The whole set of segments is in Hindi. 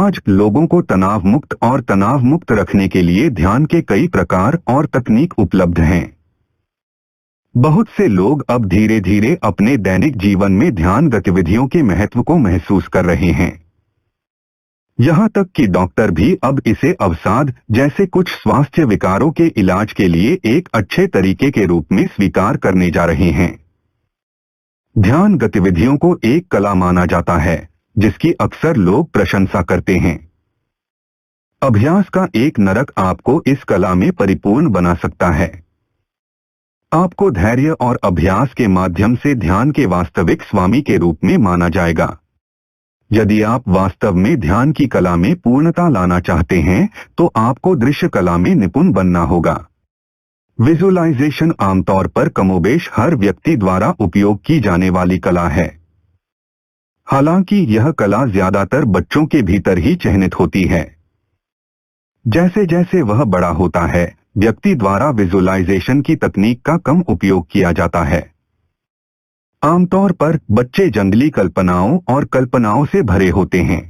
आज लोगों को तनाव मुक्त और तनाव मुक्त रखने के लिए ध्यान के कई प्रकार और तकनीक उपलब्ध हैं। बहुत से लोग अब धीरे धीरे अपने दैनिक जीवन में ध्यान गतिविधियों के महत्व को महसूस कर रहे हैं। यहाँ तक कि डॉक्टर भी अब इसे अवसाद जैसे कुछ स्वास्थ्य विकारों के इलाज के लिए एक अच्छे तरीके के रूप में स्वीकार करने जा रहे हैं। ध्यान गतिविधियों को एक कला माना जाता है जिसकी अक्सर लोग प्रशंसा करते हैं। अभ्यास का एक नरक आपको इस कला में परिपूर्ण बना सकता है। आपको धैर्य और अभ्यास के माध्यम से ध्यान के वास्तविक स्वामी के रूप में माना जाएगा। यदि आप वास्तव में ध्यान की कला में पूर्णता लाना चाहते हैं तो आपको दृश्य कला में निपुण बनना होगा। विजुअलाइजेशन आमतौर पर कमोबेश हर व्यक्ति द्वारा उपयोग की जाने वाली कला है। हालांकि यह कला ज्यादातर बच्चों के भीतर ही चिह्नित होती है। जैसे जैसे वह बड़ा होता है, व्यक्ति द्वारा विजुअलाइजेशन की तकनीक का कम उपयोग किया जाता है। आमतौर पर बच्चे जंगली कल्पनाओं और कल्पनाओं से भरे होते हैं।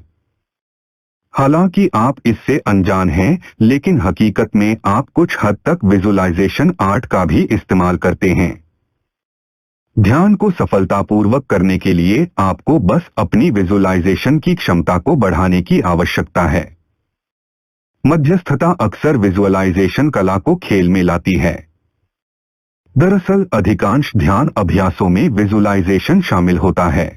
हालांकि आप इससे अनजान हैं, लेकिन हकीकत में आप कुछ हद तक विजुअलाइजेशन आर्ट का भी इस्तेमाल करते हैं। ध्यान को सफलतापूर्वक करने के लिए आपको बस अपनी विजुअलाइजेशन की क्षमता को बढ़ाने की आवश्यकता है। मध्यस्थता अक्सर विजुअलाइजेशन कला को खेल में लाती है। दरअसल अधिकांश ध्यान अभ्यासों में विजुअलाइजेशन शामिल होता है।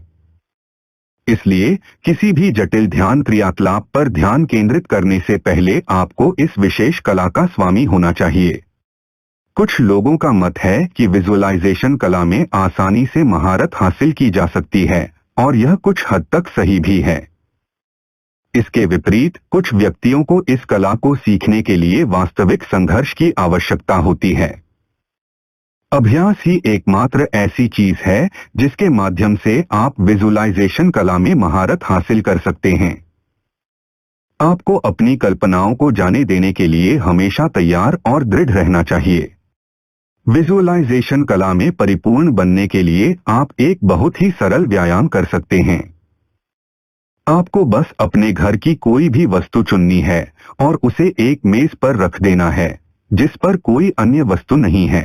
इसलिए किसी भी जटिल ध्यान क्रियाकलाप पर ध्यान केंद्रित करने से पहले आपको इस विशेष कला का स्वामी होना चाहिए। कुछ लोगों का मत है कि विजुअलाइजेशन कला में आसानी से महारत हासिल की जा सकती है, और यह कुछ हद तक सही भी है। इसके विपरीत कुछ व्यक्तियों को इस कला को सीखने के लिए वास्तविक संघर्ष की आवश्यकता होती है। अभ्यास ही एकमात्र ऐसी चीज है जिसके माध्यम से आप विजुअलाइजेशन कला में महारत हासिल कर सकते हैं। आपको अपनी कल्पनाओं को जाने देने के लिए हमेशा तैयार और दृढ़ रहना चाहिए। विजुअलाइजेशन कला में परिपूर्ण बनने के लिए आप एक बहुत ही सरल व्यायाम कर सकते हैं। आपको बस अपने घर की कोई भी वस्तु चुननी है और उसे एक मेज पर रख देना है जिस पर कोई अन्य वस्तु नहीं है।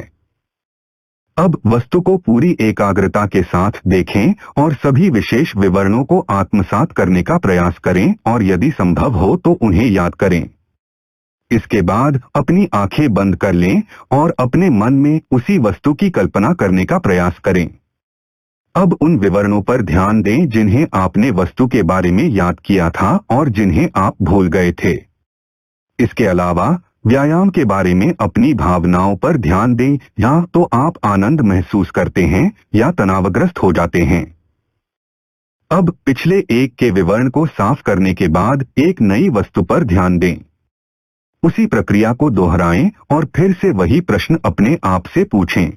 अब वस्तु को पूरी एकाग्रता के साथ देखें और सभी विशेष विवरणों को आत्मसात करने का प्रयास करें, और यदि संभव हो तो उन्हें याद करें। इसके बाद अपनी आंखें बंद कर लें और अपने मन में उसी वस्तु की कल्पना करने का प्रयास करें। अब उन विवरणों पर ध्यान दें जिन्हें आपने वस्तु के बारे में याद किया था और जिन्हें आप भूल गए थे। इसके अलावा व्यायाम के बारे में अपनी भावनाओं पर ध्यान दें, या तो आप आनंद महसूस करते हैं या तनावग्रस्त हो जाते हैं। अब पिछले एक के विवरण को साफ करने के बाद एक नई वस्तु पर ध्यान दें। उसी प्रक्रिया को दोहराएं और फिर से वही प्रश्न अपने आप से पूछें।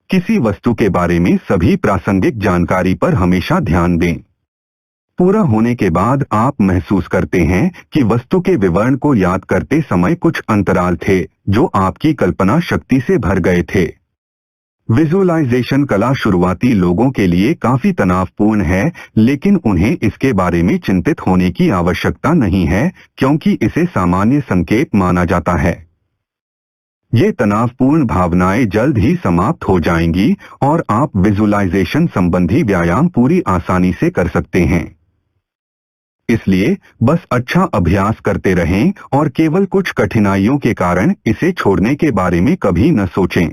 किसी वस्तु के बारे में सभी प्रासंगिक जानकारी पर हमेशा ध्यान दें। पूरा होने के बाद आप महसूस करते हैं कि वस्तु के विवरण को याद करते समय कुछ अंतराल थे जो आपकी कल्पना शक्ति से भर गए थे। विजुअलाइजेशन कला शुरुआती लोगों के लिए काफी तनावपूर्ण है, लेकिन उन्हें इसके बारे में चिंतित होने की आवश्यकता नहीं है क्योंकि इसे सामान्य संकेत माना जाता है। ये तनावपूर्ण भावनाएं जल्द ही समाप्त हो जाएंगी और आप विजुअलाइजेशन संबंधी व्यायाम पूरी आसानी से कर सकते हैं। इसलिए बस अच्छा अभ्यास करते रहें और केवल कुछ कठिनाइयों के कारण इसे छोड़ने के बारे में कभी न सोचें।